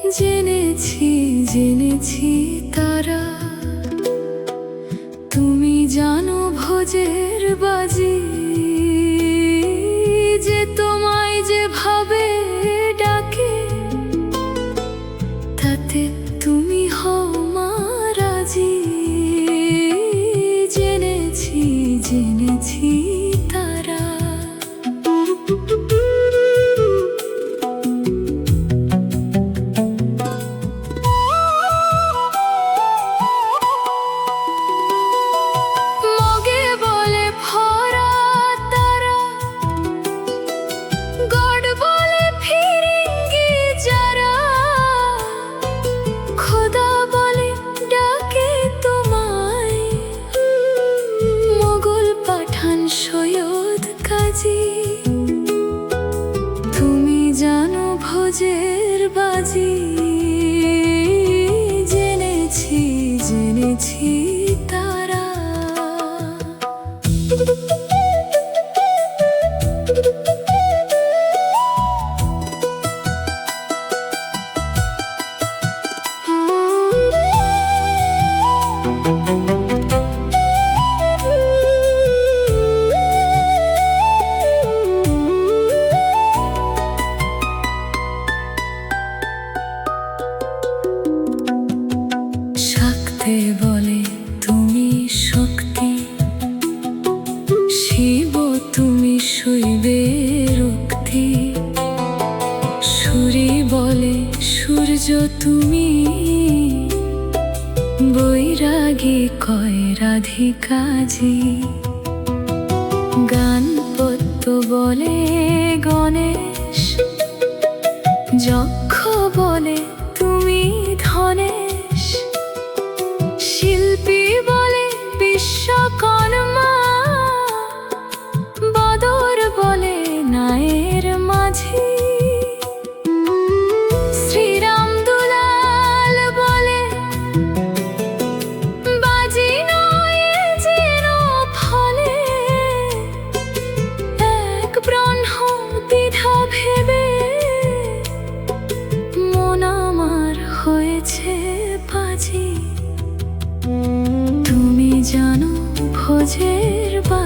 জেনেছি জেনেছি তারা, তুমি জানো ভোজের বাজি, যে তোমায় যেভাবে ডাকে তাতে তুমি হও মা রাজি। জেনেছি জেনেছি তারা। মগে বলে ভরা তারা, গড় বলে ফিরিঙ্গি যারা, খোদা বলে ডাকে তোমায়, মোগল পাঠান সৈয়দ কাজী, তুমি জানো ভোজের বাজি। জেনেছি জেনেছি তারা। শাক্তে বলে তুমি শক্তি, শিব তুমি শৈবের উক্তি, সূরি বলে সূর্য তুমি, বৈরাগী কয় রাধিকাজি, গানপত্য বলে গণেশ, যক্ষ বলে তুমি ধনেশ, শিল্পী বলে বিশ্বকর্মা, বদর বলে নায়ের মাঝি, শ্রীরাম দুলাল বলে বাজি নয় যেন ফলে, এক ব্রহ্ম দ্বিধা ভেবে মন আমার হয়েছে বাজি। তুমি জানো ভোজের বাজি।